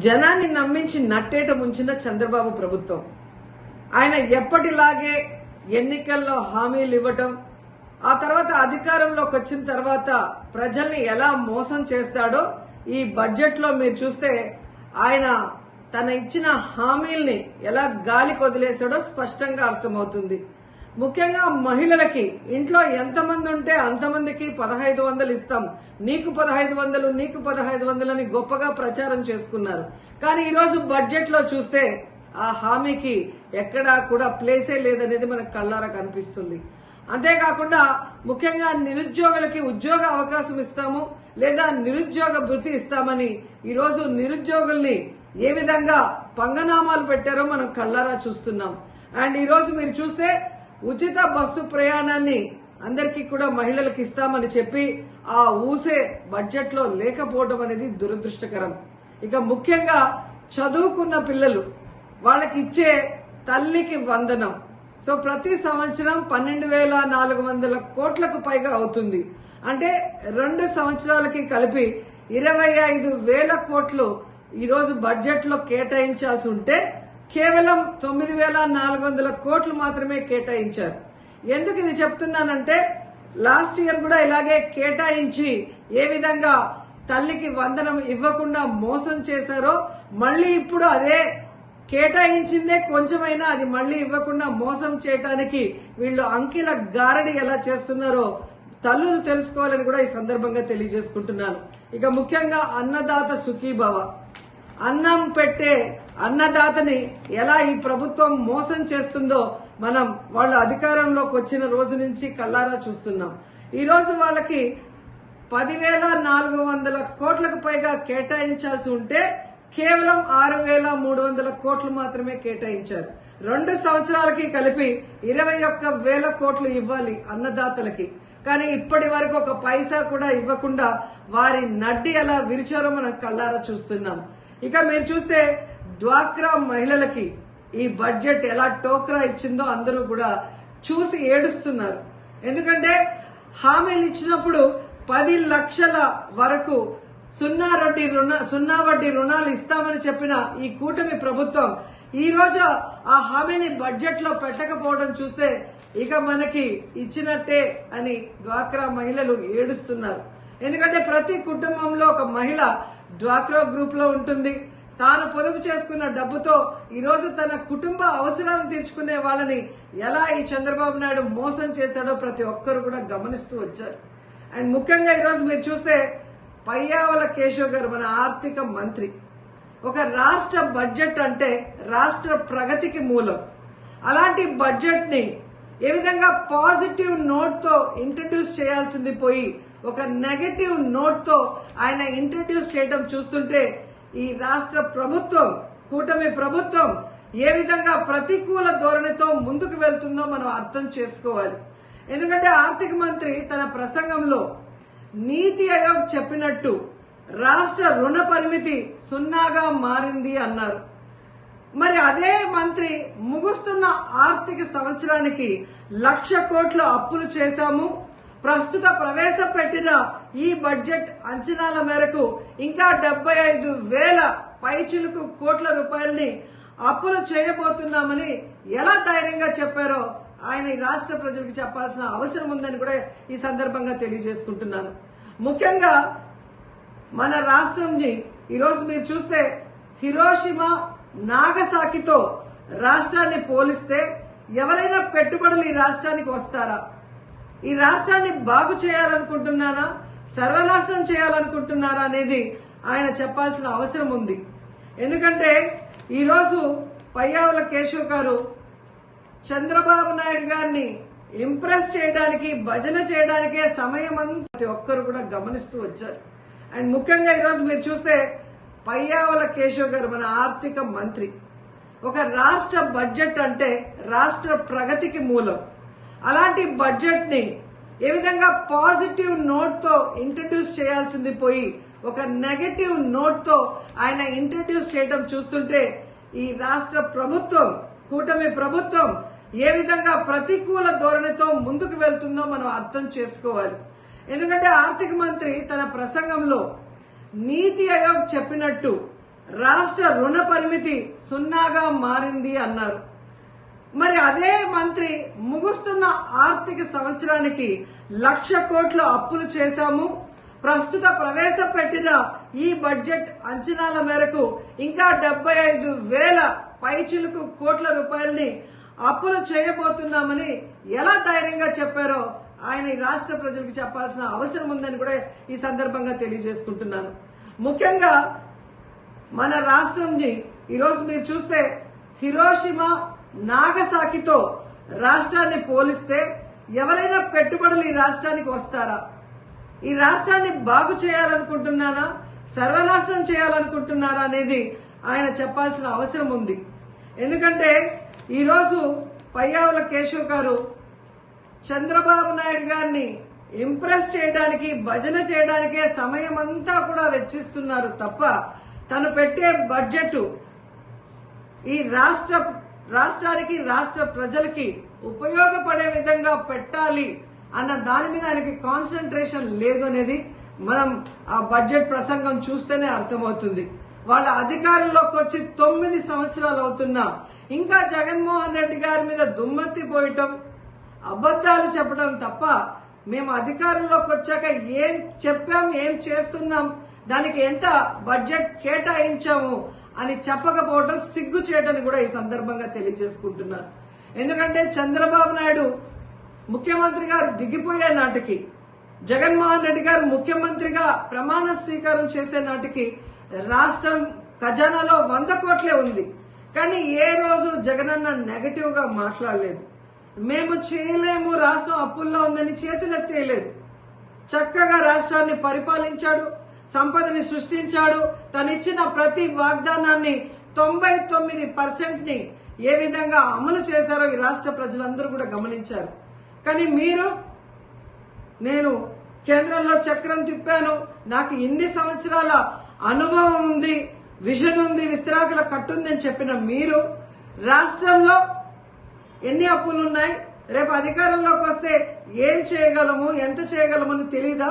జనాన్ని నమ్మించి నట్టేట ముంచిన చంద్రబాబు ప్రభుత్వం ఆయన ఎప్పటిలాగే ఎన్నికల్లో హామీలు ఇవ్వటం, ఆ తర్వాత అధికారంలోకి వచ్చిన తర్వాత ప్రజల్ని ఎలా మోసం చేస్తాడో ఈ బడ్జెట్ లో మీరు చూస్తే ఆయన తన ఇచ్చిన హామీల్ని ఎలా గాలికి వదిలేశాడో స్పష్టంగా అర్థమవుతుంది. ముఖ్యంగా మహిళలకి ఇంట్లో ఎంతమంది ఉంటే అంతమందికి 1500 ఇస్తాం, నీకు 1500 నీకు 1500 అని గొప్పగా ప్రచారం చేసుకున్నారు. కానీ ఈరోజు బడ్జెట్ లో చూస్తే ఆ హామీకి ఎక్కడా కూడా ప్లేసే లేదనేది మనకు కళ్ళారా కనిపిస్తుంది. అంతేకాకుండా ముఖ్యంగా నిరుద్యోగులకి ఉద్యోగ అవకాశం ఇస్తాము లేదా నిరుద్యోగ భృతి ఇస్తామని ఈరోజు నిరుద్యోగుల్ని ఏ విధంగా పంగనామాలు పెట్టారో మనం కళ్ళారా చూస్తున్నాం. అండ్ ఈరోజు మీరు చూస్తే ఉచిత బస్సు ప్రయాణాన్ని అందరికీ కూడా మహిళలకు ఇస్తామని చెప్పి ఆ ఊసే బడ్జెట్ లో లేకపోవడం అనేది దురదృష్టకరం. ఇక ముఖ్యంగా చదువుకున్న పిల్లలు వాళ్ళకి ఇచ్చే తల్లికి వందనం సో ప్రతి సంవత్సరం 12,400 కోట్లకు పైగా అవుతుంది. అంటే 2 సంవత్సరాలకి కలిపి 25,000 కోట్లు ఈరోజు బడ్జెట్ లో కేటాయించాల్సి ఉంటే కేవలం 9,400 కోట్లు మాత్రమే కేటాయించారు. ఎందుకు ఇది చెప్తున్నానంటే లాస్ట్ ఇయర్ కూడా ఇలాగే కేటాయించి ఏ విధంగా తల్లికి వందనం ఇవ్వకుండా మోసం చేశారో మళ్లీ ఇప్పుడు అదే కేటాయించిందే కొంచెమైనా అది మళ్లీ ఇవ్వకుండా మోసం చేయడానికి వీళ్ళు అంకెల గారడి ఎలా చేస్తున్నారో తల్లులు తెలుసుకోవాలని కూడా ఈ సందర్భంగా తెలియజేసుకుంటున్నాను. ఇక ముఖ్యంగా అన్నదాత సుఖీభవ, అన్నం పెట్టే అన్నదాతని ఎలా ఈ ప్రభుత్వం మోసం చేస్తుందో మనం వాళ్ళ అధికారంలోకి వచ్చిన రోజు నుంచి కళ్ళారా చూస్తున్నాం. ఈ రోజు వాళ్ళకి 10,400 కోట్లకు పైగా కేటాయించాల్సి ఉంటే కేవలం 6,300 కోట్లు మాత్రమే కేటాయించారు. 2 సంవత్సరాలకి కలిపి 21,000 కోట్లు ఇవ్వాలి అన్నదాతలకి. కానీ ఇప్పటి వరకు ఒక పైసా కూడా ఇవ్వకుండా వారి నడ్డి ఎలా విరిచారో మనం కళ్ళారా చూస్తున్నాం. ఇక మీరు చూస్తే డ్వాక్రా మహిళలకి ఈ బడ్జెట్ ఎలా టోక్రా ఇచ్చిందో అందరూ కూడా చూసి ఏడుస్తున్నారు. ఎందుకంటే హామీలు ఇచ్చినప్పుడు 10 లక్షల వరకు సున్నా వడ్డీ రుణాలు ఇస్తామని చెప్పిన ఈ కూటమి ప్రభుత్వం ఈ రోజు ఆ హామీని బడ్జెట్ లో పెట్టకపోవడం చూస్తే ఇక మనకి ఇచ్చినట్టే అని డ్వాక్రా మహిళలు ఏడుస్తున్నారు. ఎందుకంటే ప్రతి కుటుంబంలో ఒక మహిళ డ్వాక్రా గ్రూప్ లో ఉంటుంది. తాను పొదుపు చేసుకున్న డబ్బుతో ఈ రోజు తన కుటుంబ అవసరాలను తీర్చుకునే వాళ్ళని ఎలా ఈ చంద్రబాబు నాయుడు మోసం చేశాడో ప్రతి ఒక్కరు కూడా గమనిస్తూ వచ్చారు. అండ్ ముఖ్యంగా ఈరోజు మీరు చూస్తే పయ్యావుల కేశవ్ గారు మన ఆర్థిక మంత్రి, ఒక రాష్ట్ర బడ్జెట్ అంటే రాష్ట్ర ప్రగతికి మూలం. అలాంటి బడ్జెట్ ని ఏ విధంగా పాజిటివ్ నోట్ తో ఇంట్రడ్యూస్ చేయాల్సింది పోయి ఒక నెగటివ్ నోట్ తో ఆయన ఇంట్రడ్యూస్ చేయడం చూస్తుంటే ఈ రాష్ట్ర ప్రభుత్వం కూటమి ప్రభుత్వం ఏ విధంగా ప్రతికూల ధోరణితో ముందుకు వెళ్తుందో మనం అర్థం చేసుకోవాలి. ఎందుకంటే ఆర్థిక మంత్రి తన ప్రసంగంలో నీతి ఆయోగ్ చెప్పినట్టు రాష్ట్ర రుణ పరిమితి 0గా మారింది అన్నారు. మరి అదే మంత్రి ముగుస్తున్న ఆర్థిక సంవత్సరానికి 1,00,000 కోట్లు అప్పులు చేశాము, ప్రస్తుత ప్రవేశపెట్టిన ఈ బడ్జెట్ అంచనాల మేరకు ఇంకా 75,000 పైచిలుకు కోట్ల రూపాయలని అప్పులు చేయబోతున్నామని ఎలా ధైర్యంగా చెప్పారో ఆయన ఈ రాష్ట్ర ప్రజలకు చెప్పాల్సిన అవసరం ఉందని కూడా ఈ సందర్భంగా తెలియజేసుకుంటున్నాను. ముఖ్యంగా మన రాష్ట్రంని ఈరోజు మీరు చూస్తే హిరోషిమా నాగసాకితో రాష్ట్రాన్ని పోలిస్తే ఎవరైనా పెట్టుబడులు ఈ రాష్ట్రానికి వస్తారా? ఈ రాష్ట్రాన్ని బాగు చేయాలనుకుంటున్నారా, సర్వనాశనం చేయాలనుకుంటున్నారా అనేది ఆయన చెప్పాల్సిన అవసరం ఉంది. ఎందుకంటే ఈరోజు పయ్యావుల కేశవ్ గారు చంద్రబాబు నాయుడు గారిని ఇంప్రెస్ చేయడానికి భజన చేయడానికే సమయం అంతా ప్రతి ఒక్కరు కూడా గమనిస్తూ వచ్చారు. అండ్ ముఖ్యంగా ఈరోజు మీరు చూస్తే పయ్యావుల కేశవ్ గారు మన ఆర్థిక మంత్రి, ఒక రాష్ట్ర బడ్జెట్ అంటే రాష్ట్ర ప్రగతికి మూలం. అలాంటి బడ్జెట్ ని ఏ విధంగా పాజిటివ్ నోట్ తో ఇంట్రడ్యూస్ చేయాల్సింది పోయి ఒక నెగటివ్ నోట్ తో ఆయన ఇంట్రడ్యూస్ చేయడం చూస్తుంటే ఈ రాష్ట్ర ప్రభుత్వం కూటమి ప్రభుత్వం ఏ విధంగా ప్రతికూల ధోరణితో ముందుకు వెళ్తుందో మనం అర్థం చేసుకోవాలి. ఎందుకంటే ఆర్థిక మంత్రి తన ప్రసంగంలో నీతి ఆయోగ్ చెప్పినట్టు రాష్ట్ర రుణ పరిమితి 0గా మారింది అన్నారు. మరి అదే మంత్రి ముగుస్తున్న ఆర్థిక సంవత్సరానికి 1,00,000 కోట్లు అప్పులు చేశాము, ప్రస్తుత ప్రవేశపెట్టిన ఈ బడ్జెట్ అంచనాల మేరకు ఇంకా 75,000 పైచిలుకు కోట్ల రూపాయలని అప్పులు చేయబోతున్నామని ఎలా ధైర్యంగా చెప్పారో ఆయన ఈ రాష్ట్ర ప్రజలకు చెప్పాల్సిన అవసరం ఉందని కూడా ఈ సందర్భంగా తెలియజేసుకుంటున్నాను. ముఖ్యంగా మన రాష్ట్రంని ఈరోజు మీరు చూస్తే హిరోషిమా నాగసాకితో రాష్ట్రాన్ని పోలిస్తే ఎవరైనా పెట్టుబడులు ఈ రాష్ట్రానికి వస్తారా? ఈ రాష్ట్రాన్ని బాగు చేయాలనుకుంటున్నారా, సర్వనాశనం చేయాలనుకుంటున్నారా అనేది ఆయన చెప్పాల్సిన అవసరం ఉంది. ఎందుకంటే ఈరోజు పయ్యావుల కేశవ్ గారు చంద్రబాబు నాయుడు గారిని ఇంప్రెస్ చేయడానికి, భజన చేయడానికే సమయం అంతా కూడా వెచ్చిస్తున్నారు తప్ప తను పెట్టే బడ్జెట్ ఈ రాష్ట్రానికి, రాష్ట్ర ప్రజలకి ఉపయోగపడే విధంగా పెట్టాలి అన్న దాని మీద ఆయనకి కాన్సన్ట్రేషన్ లేదు అనేది మనం ఆ బడ్జెట్ ప్రసంగం చూస్తేనే అర్థమవుతుంది. వాళ్ళ అధికారంలోకి వచ్చి 9 సంవత్సరాలు అవుతున్నా ఇంకా జగన్మోహన్ రెడ్డి గారి మీద దుమ్మెత్తి పోయటం, అబద్దాలు చెప్పడం తప్ప మేము అధికారంలోకి వచ్చాక ఏం చెప్పాం, ఏం చేస్తున్నాం, దానికి ఎంత బడ్జెట్ కేటాయించాము అని చెప్పకపోవడం సిగ్గు చేయటని కూడా ఈ సందర్భంగా తెలియజేసుకుంటున్నారు. ఎందుకంటే చంద్రబాబు నాయుడు ముఖ్యమంత్రి గారు దిగిపోయే నాటికి, జగన్మోహన్ రెడ్డి గారు ముఖ్యమంత్రిగా ప్రమాణ స్వీకారం చేసే నాటికి రాష్ట్రం ఖజానాలో 100 కోట్లే ఉంది. కానీ ఏ రోజు జగనన్న నెగటివ్ గా మాట్లాడలేదు. మేము చేయలేము, రాష్ట్రం అప్పుల్లో ఉందని చేతులెత్తేయలేదు. చక్కగా రాష్ట్రాన్ని పరిపాలించాడు, సంపదని సృష్టించాడు. తనిచ్చిన ప్రతి వాగ్దానాన్ని 99% ఏ విధంగా అమలు చేశారో ఈ రాష్ట్ర ప్రజలందరూ కూడా గమనించారు. కానీ మీరు, నేను కేంద్రంలో చక్రం తిప్పాను, నాకు ఇన్ని సంవత్సరాల అనుభవం ఉంది, విజన్ ఉంది, విస్తరాకుల కట్టుంది అని చెప్పిన మీరు రాష్ట్రంలో ఎన్ని అప్పులున్నాయి, రేపు అధికారంలోకి వస్తే ఏం చేయగలము, ఎంత చేయగలమని తెలీదా?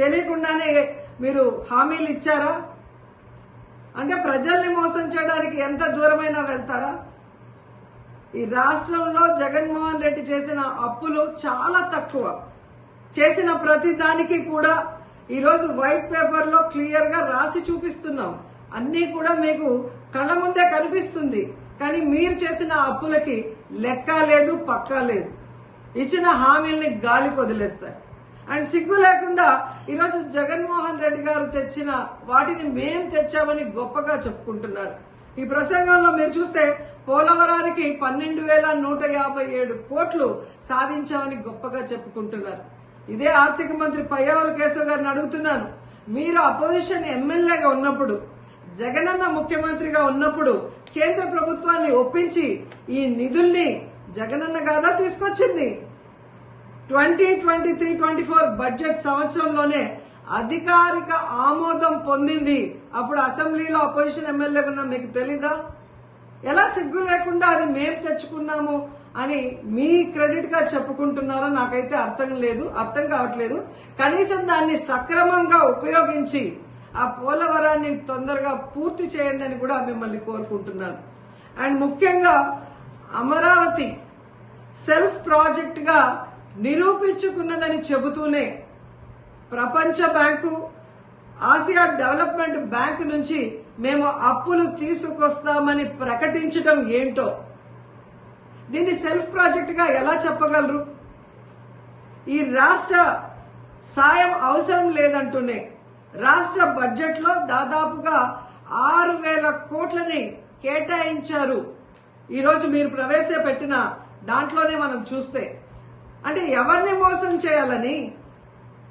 తెలియకుండానే మీరు హామీలు ఇచ్చారా? అంటే ప్రజల్ని మోసం చేయడానికి ఎంత దూరమైనా వెళ్తారా? ఈ రాష్ట్రంలో జగన్మోహన్ రెడ్డి చేసిన అప్పులు చాలా తక్కువ. చేసిన ప్రతి దానికి కూడా ఈరోజు వైట్ పేపర్ లో క్లియర్ గా రాసి చూపిస్తున్నాం. అన్ని కూడా మీకు కళ్ళ ముందే కనిపిస్తుంది. కానీ మీరు చేసిన అప్పులకి లెక్క లేదు, పక్కా లేదు. ఇచ్చిన హామీల్ని గాలికి వదిలేస్తారు. అండ్ సిగ్గు లేకుండా ఈరోజు జగన్మోహన్ రెడ్డి గారు తెచ్చిన వాటిని మేం తెచ్చామని గొప్పగా చెప్పుకుంటున్నారు. ఈ ప్రసంగంలో మీరు చూస్తే పోలవరానికి 12,157 కోట్లు సాధించామని గొప్పగా చెప్పుకుంటున్నారు. ఇదే ఆర్థిక మంత్రి పయ్యావుల కేశవ్ గారిని అడుగుతున్నాను, మీరు అపోజిషన్ ఎమ్మెల్యేగా ఉన్నప్పుడు, జగనన్న ముఖ్యమంత్రిగా ఉన్నప్పుడు కేంద్ర ప్రభుత్వాన్ని ఒప్పించి ఈ నిధుల్ని జగనన్న గాదా తీసుకొచ్చింది? 2023-24 బడ్జెట్ సంవత్సరంలోనే అధికారిక ఆమోదం పొందింది. అప్పుడు అసెంబ్లీలో అపోజిషన్ ఎమ్మెల్యేగా ఉన్న మీకు తెలీదా? ఎలా సిగ్గు లేకుండా అది మేం తెచ్చుకున్నాము అని మీ క్రెడిట్ గా చెప్పుకుంటున్నారో నాకైతే అర్థం కావట్లేదు. కనీసం దాన్ని సక్రమంగా ఉపయోగించి ఆ పోలవరాన్ని తొందరగా పూర్తి చేయండి అని కూడా మిమ్మల్ని కోరుకుంటున్నాను. అండ్ ముఖ్యంగా అమరావతి సెల్ఫ్ ప్రాజెక్ట్ గా నిరూపించుకున్నదని చెబుతూనే ప్రపంచ బ్యాంకు, ఆసియా డెవలప్మెంట్ బ్యాంక్ నుంచి మేము అప్పులు తీసుకొస్తామని ప్రకటించడం ఏంటో, దీన్ని సెల్ఫ్ ప్రాజెక్ట్ గా ఎలా చెప్పగలరు? ఈ రాష్ట్ర సాయం అవసరం లేదంటూనే రాష్ట్ర బడ్జెట్ లో దాదాపుగా 6,000 కోట్లని కేటాయించారు. ఈరోజు మీరు ప్రవేశపెట్టిన దాంట్లోనే మనం చూస్తే, అంటే ఎవరిని మోసం చేయాలని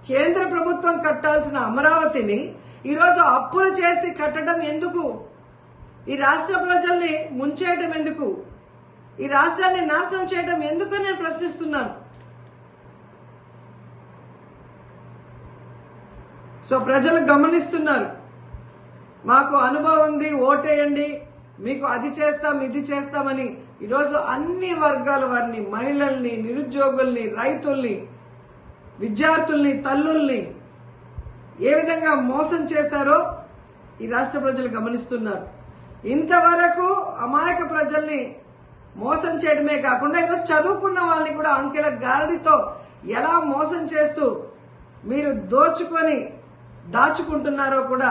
కేంద్ర ప్రభుత్వం కట్టాల్సిన అమరావతిని ఈరోజు అప్పులు చేసి కట్టడం ఎందుకు? ఈ రాష్ట్ర ప్రజల్ని ముంచేయడం ఎందుకు? ఈ రాష్ట్రాన్ని నాశనం చేయడం ఎందుకు నేను ప్రశ్నిస్తున్నాను. సో ప్రజలు గమనిస్తున్నారు, మాకు అనుభవం ఉంది, ఓటేయండి, మీకు అది చేస్తాం, ఇది చేస్తామని ఈరోజు అన్ని వర్గాల వారిని, మహిళల్ని, నిరుద్యోగుల్ని, రైతుల్ని, విద్యార్థుల్ని, తల్లుల్ని ఏ విధంగా మోసం చేశారో ఈ రాష్ట్ర ప్రజలు గమనిస్తున్నారు. ఇంతవరకు అమాయక ప్రజల్ని మోసం చేయడమే కాకుండా ఈరోజు చదువుకున్న వాళ్ళని కూడా అంకెల గారడితో ఎలా మోసం చేస్తూ మీరు దోచుకొని దాచుకుంటున్నారో కూడా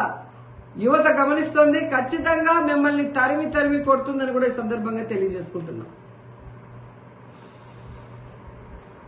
యువత గమనిస్తోంది. ఖచ్చితంగా మిమ్మల్ని తరిమి కొడుతుందని కూడా ఈ సందర్భంగా తెలియజేసుకుంటున్నాం.